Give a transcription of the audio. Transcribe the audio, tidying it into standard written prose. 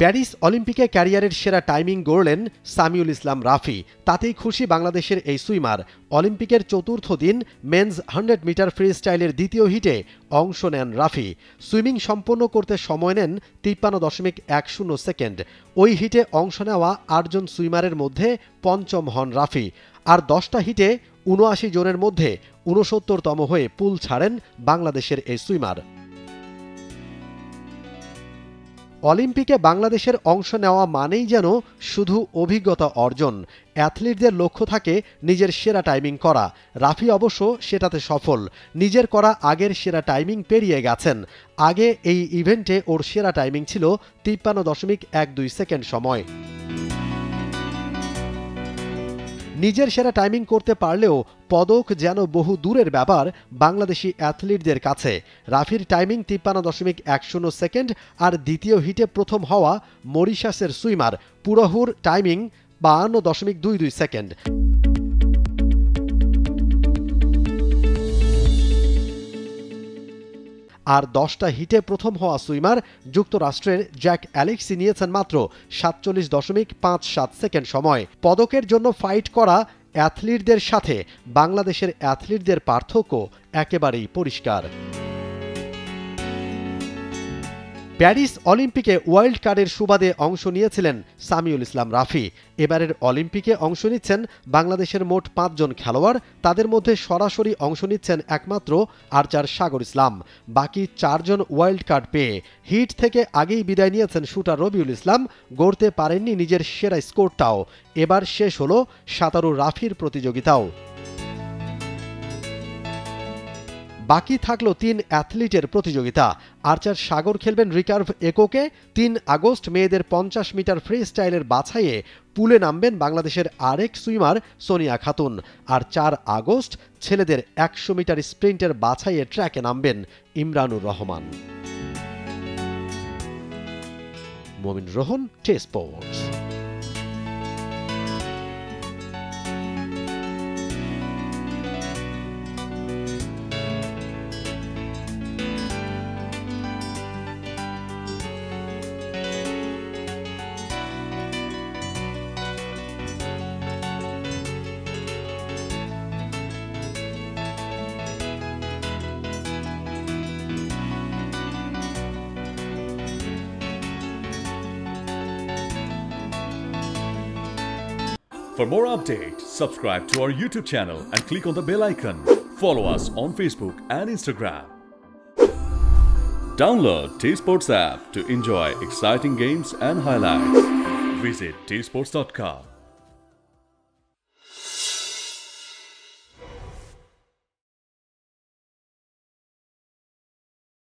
Paris অলিম্পিকে ক্যারিয়ারের সেরা টাইমিং গড়লেন সামিউল ইসলাম রাফি। তাতেই খুশি বাংলাদেশের এই সুইমার। অলিম্পিকের চতুর্থ দিন মেন্স 100 মিটার ফ্রি স্টাইলের দ্বিতীয় হিটে অংশ নেন রাফি। সুইমিং সম্পন্ন করতে সময় নেন 53.10 সেকেন্ড। ওই হিটে অংশ নেওয়া 8 জন সুইমারের মধ্যে পঞ্চম হন রাফি। আর 10টা হিটে 79 জনের মধ্যে 69তম হয়ে পুল ছাড়েন বাংলাদেশের এই সুইমার। অলিম্পিকে বাংলাদেশের অংশ নেওয়া মানেই যেন শুধু অভিজ্ঞতা অর্জন। অ্যাথলিটদের লক্ষ্য থাকে নিজের সেরা টাইমিং করা। রাফি অবশ্য সেটাতে সফল। নিজের করা আগের সেরা টাইমিং পেরিয়ে গেছেন। আগে এই ইভেন্টে ওর সেরা টাইমিং ছিল 53.12 সেকেন্ড সময়। নিজের সেরা টাইমিং করতে পারলেও পদক যেন বহু দূরের ব্যাপার বাংলাদেশি অ্যাথলিটদের কাছে। রাফির টাইমিং 53.10 সেকেন্ড আর দ্বিতীয় হিটে প্রথম হওয়া মরিশাসের সুইমার পুরহুর টাইমিং 52.22 সেকেন্ড। আর 10টা হিটে প্রথম হওয়া সুইমার যুক্তরাষ্ট্রের জ্যাক অ্যালেক্সি নিয়েছেন মাত্র 47.57 সেকেন্ড সময়। পদকের জন্য ফাইট করা অ্যাথলিটদের সাথে বাংলাদেশের অ্যাথলিটদের পার্থক্য একেবারেই পরিষ্কার। প্যারিস অলিম্পিকে ওয়াইল্ড কার্ডের সুবাদে অংশ নিয়েছিলেন সামিউল ইসলাম রাফি। এবারের অলিম্পিকে অংশ নিচ্ছেন বাংলাদেশের মোট 5 জন খেলোয়াড়। তাদের মধ্যে সরাসরি অংশ নিচ্ছেন একমাত্র আর্চার সাগর ইসলাম। বাকি 4 জন ওয়াইল্ড কার্ড পেয়ে হিট থেকে আগেই বিদায় নিয়েছেন শুটার রবিউল ইসলাম। গড়তে পারেননি নিজের সেরা স্কোরটাও। এবার শেষ হলো সাঁতারু রাফির প্রতিযোগিতাও। বাকি থাকলো 3 অ্যাথলিটের প্রতিযোগিতা। আর্চার সাগর খেলবেন রিকার্ভ এককে। 3 আগস্ট মেয়েদের 50 মিটার ফ্রি স্টাইলের বাছাইয়ে পুলে নামবেন বাংলাদেশের আরেক সুইমার সোনিয়া খাতুন। আর 4 আগস্ট ছেলেদের 100 মিটার স্প্রিন্টের বাছাইয়ে ট্র্যাকে নামবেন ইমরানুর রহমান। মোমিন Rohan, T Sports. For more updates, subscribe to our YouTube channel and click on the bell icon. Follow us on Facebook and Instagram. Download T Sports app to enjoy exciting games and highlights. Visit tsports.com.